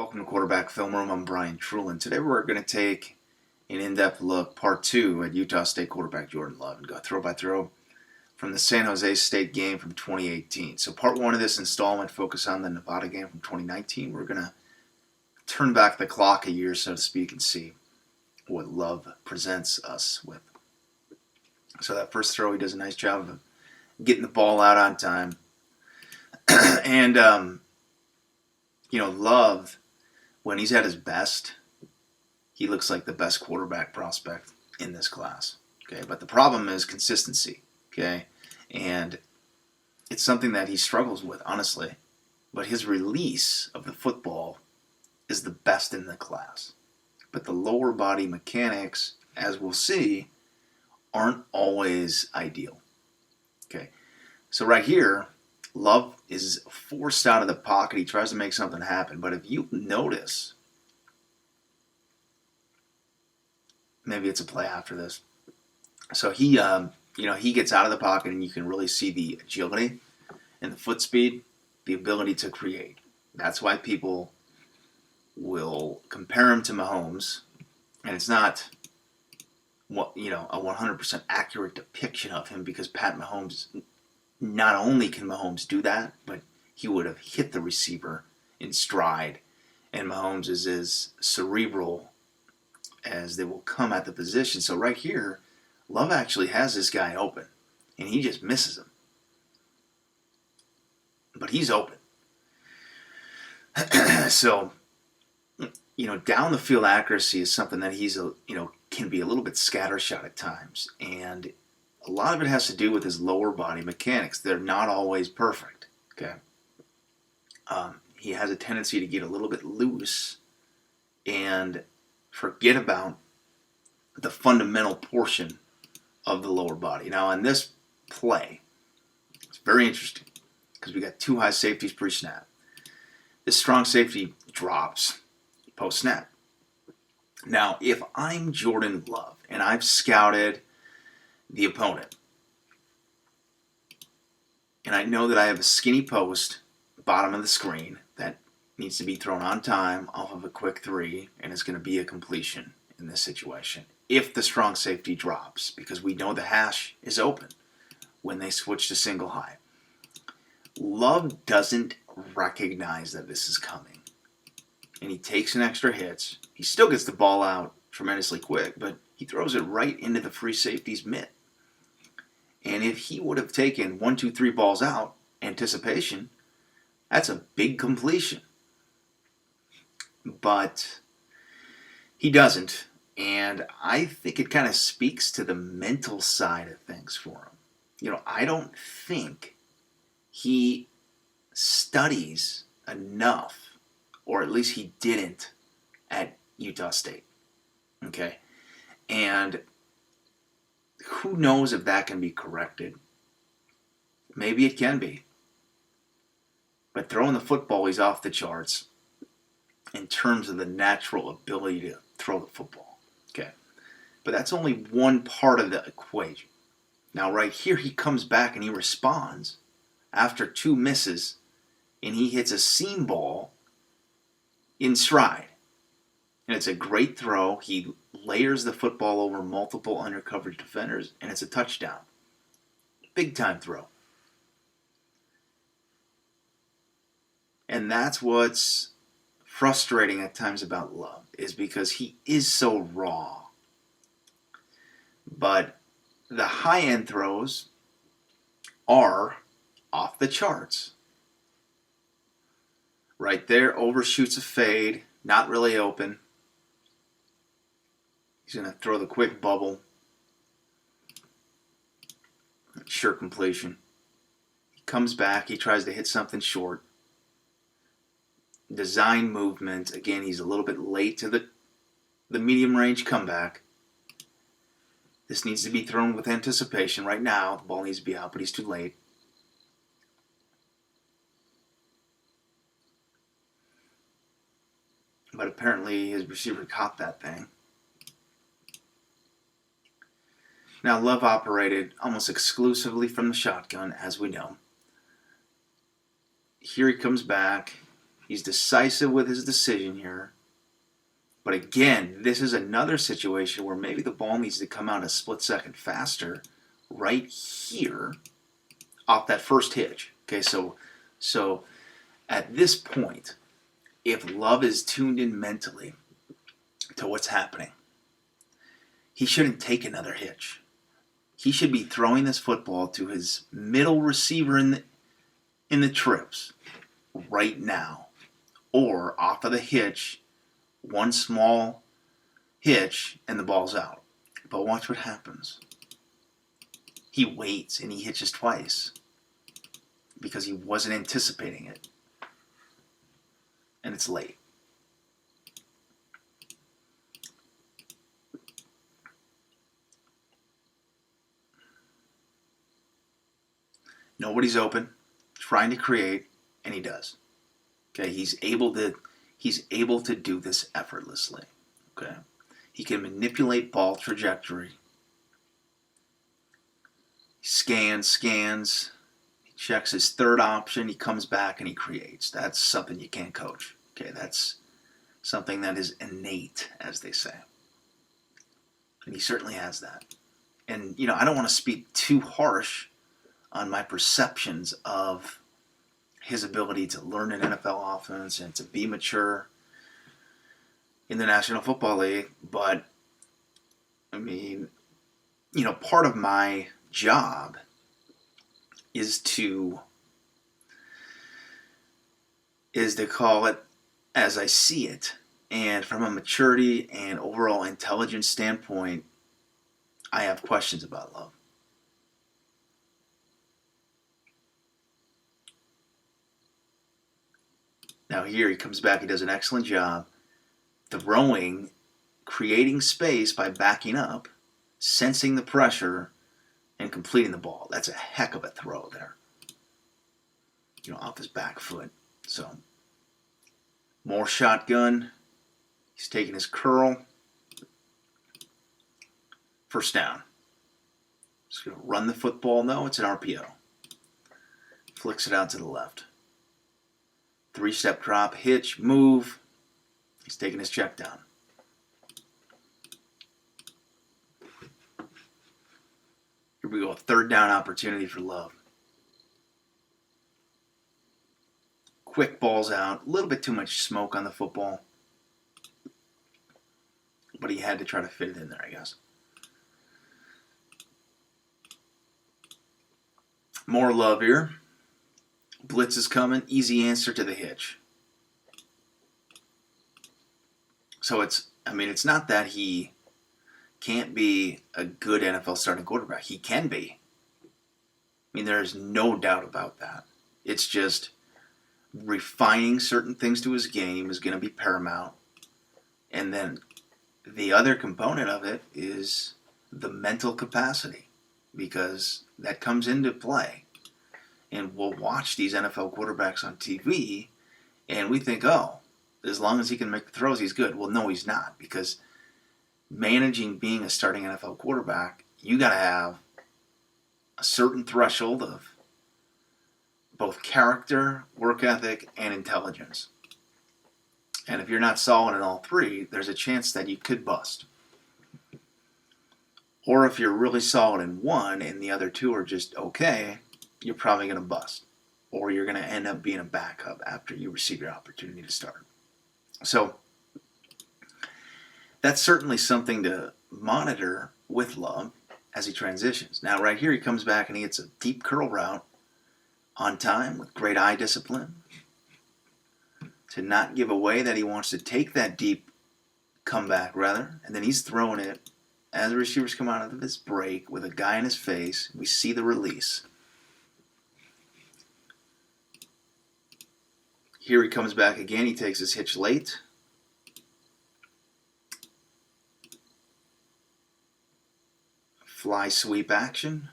Welcome to Quarterback Film Room. I'm Brian Trulin. Today we're going to take an in-depth look, part two, at Utah State quarterback Jordan Love and go throw by throw from the San Jose State game from 2018. So part one of this installment focus on the Nevada game from 2019. We're going to turn back the clock a year, so to speak, and see what Love presents us with. So that first throw, he does a nice job of getting the ball out on time. And, Love, when he's at his best, he looks like the best quarterback prospect in this class. Okay, but the problem is consistency. Okay, and it's something that he struggles with, honestly. But his release of the football is the best in the class. But the lower body mechanics, as we'll see, aren't always ideal. Okay, so right here, Love is forced out of the pocket. He tries to make something happen. But if you notice, maybe it's a play after this. So he gets out of the pocket, and you can really see the agility and the foot speed, the ability to create. That's why people will compare him to Mahomes, and it's not a 100% accurate depiction of him, because Pat Mahomes, not only can Mahomes do that, but he would have hit the receiver in stride, and Mahomes is as cerebral as they will come at the position. So right here, Love actually has this guy open, and he just misses him. But he's open. So, down the field accuracy is something that he's, can be a little bit scattershot at times. And a lot of it has to do with his lower body mechanics. They're not always perfect, okay? He has a tendency to get a little bit loose and forget about the fundamental portion of the lower body. Now, on this play, it's very interesting because we got two high safeties pre-snap. This strong safety drops post-snap. Now, if I'm Jordan Love and I've scouted the opponent, and I know that I have a skinny post bottom of the screen that needs to be thrown on time off of a quick three, and it's going to be a completion in this situation if the strong safety drops, because we know the hash is open when they switch to single high. Love doesn't recognize that this is coming, and he takes an extra hit. He still gets the ball out tremendously quick, but he throws it right into the free safety's mitt. And if he would have taken 1, 2, 3 balls out, anticipation, that's a big completion. But he doesn't, and I think it kind of speaks to the mental side of things for him. I don't think he studies enough, or at least he didn't at Utah State. Okay? And who knows if that can be corrected? Maybe it can be. But throwing the football, he's off the charts in terms of the natural ability to throw the football. Okay. But that's only one part of the equation. Now, right here, he comes back and he responds after 2 misses, and he hits a seam ball in stride. And it's a great throw. He layers the football over multiple undercoverage defenders, and it's a touchdown. Big time throw. And that's what's frustrating at times about Love, is because he is so raw. But the high-end throws are off the charts. Right there, overshoots a fade, not really open. He's going to throw the quick bubble. Sure completion. He comes back. He tries to hit something short. Design movement. Again, he's a little bit late to the medium range comeback. This needs to be thrown with anticipation. Right now, the ball needs to be out, but he's too late. But apparently his receiver caught that thing. Now, Love operated almost exclusively from the shotgun, as we know. Here he comes back. He's decisive with his decision here. But again, this is another situation where maybe the ball needs to come out a split second faster right here off that first hitch. Okay, so at this point, if Love is tuned in mentally to what's happening, he shouldn't take another hitch. He should be throwing this football to his middle receiver in the trips right now. Or off of the hitch, one small hitch, and the ball's out. But watch what happens. He waits and he hitches twice because he wasn't anticipating it. And it's late. Nobody's open, trying to create, and he does. Okay, he's able to do this effortlessly. Okay, he can manipulate ball trajectory. He scans, he checks his third option, he comes back and he creates. That's something you can't coach. Okay, that's something that is innate, as they say. And he certainly has that. And, I don't want to speak too harsh on my perceptions of his ability to learn an NFL offense and to be mature in the National Football League. But, part of my job is to call it as I see it. And from a maturity and overall intelligence standpoint, I have questions about Love. Now here he comes back, he does an excellent job throwing, creating space by backing up, sensing the pressure, and completing the ball. That's a heck of a throw there. Off his back foot. So, more shotgun. He's taking his curl. First down. He's going to run the football. No, it's an RPO. Flicks it out to the left. 3-step drop, hitch, move. He's taking his check down. Here we go, a third down opportunity for Love. Quick balls out, a little bit too much smoke on the football. But he had to try to fit it in there, I guess. More Love here. Blitz is coming. Easy answer to the hitch. So it's not that he can't be a good NFL starting quarterback. He can be. There's no doubt about that. It's just refining certain things to his game is going to be paramount. And then the other component of it is the mental capacity, because that comes into play. And we'll watch these NFL quarterbacks on TV, and we think, as long as he can make the throws, he's good. Well, no, he's not, because managing being a starting NFL quarterback, you got to have a certain threshold of both character, work ethic, and intelligence. And if you're not solid in all three, there's a chance that you could bust. Or if you're really solid in one and the other two are just okay, you're probably going to bust. Or you're going to end up being a backup after you receive your opportunity to start. So that's certainly something to monitor with Love as he transitions. Now right here he comes back and he hits a deep curl route on time with great eye discipline to not give away that he wants to take that deep comeback rather. And then he's throwing it as the receivers come out of this break with a guy in his face. We see the release. Here he comes back again. He takes his hitch late. Fly sweep action.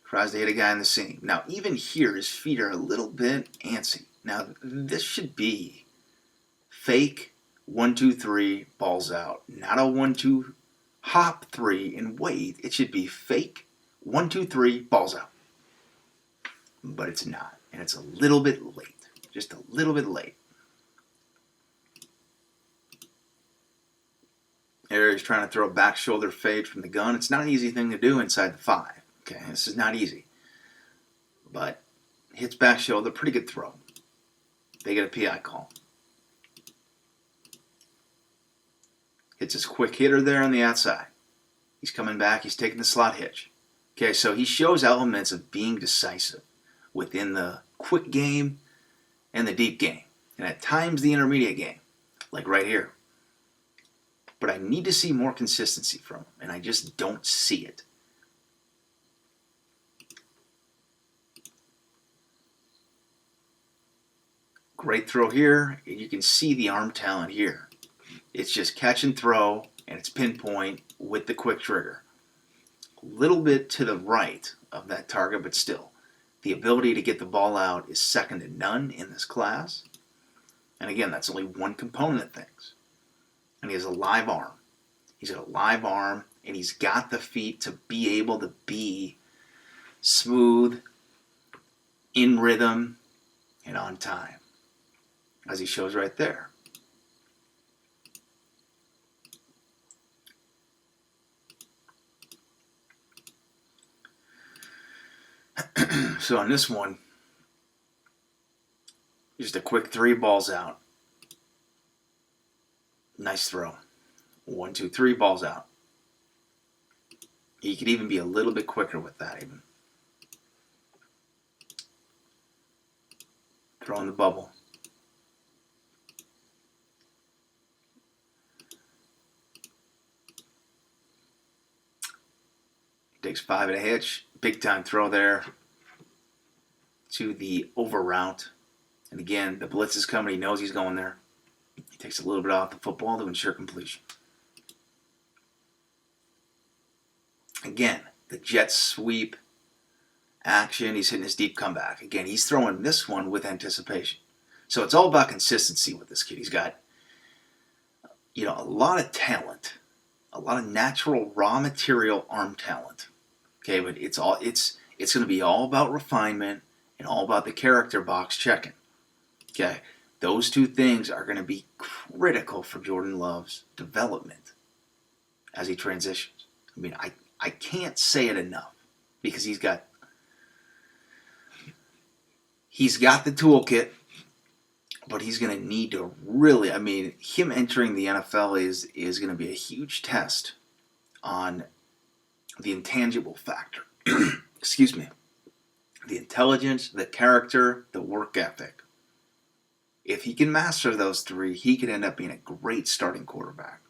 Tries to hit a guy in the seam. Now, even here, his feet are a little bit antsy. Now, this should be fake 1, 2, 3, balls out. Not a 1, 2, hop 3 and wait. It should be fake 1, 2, 3, balls out. But it's not. And it's a little bit late. just a little bit late. There he's trying to throw a back shoulder fade from the gun. It's not an easy thing to do inside the 5. Okay, this is not easy. But hits back shoulder, pretty good throw. They get a PI call. Hits his quick hitter there on the outside. He's coming back. He's taking the slot hitch. Okay, so he shows elements of being decisive within the quick game and the deep game. And at times the intermediate game, like right here. But I need to see more consistency from him, and I just don't see it. Great throw here, and you can see the arm talent here. It's just catch and throw, and it's pinpoint with the quick trigger. A little bit to the right of that target, but still. The ability to get the ball out is second to none in this class. And again, that's only one component of things. And he has a live arm. He's got a live arm, and he's got the feet to be able to be smooth, in rhythm, and on time, as he shows right there. So on this one, just a quick 3 balls out. Nice throw. 1, 2, 3 balls out. He could even be a little bit quicker with that even. Throwing the bubble. Takes 5 at a hitch. Big time throw there to the over route. And again, the blitz is coming. He knows he's going there. He takes a little bit off the football to ensure completion. Again, the jet sweep action. He's hitting his deep comeback. Again, he's throwing this one with anticipation. So it's all about consistency with this kid. He's got, a lot of talent, a lot of natural raw material arm talent. Okay, but it's going to be all about refinement and all about the character box checking. Okay, those two things are going to be critical for Jordan Love's development as he transitions. I mean, I can't say it enough because he's got the toolkit, but he's going to need to really, him entering the NFL is going to be a huge test on the intangible factor. Excuse me. The intelligence, the character, the work ethic. If he can master those 3, he could end up being a great starting quarterback.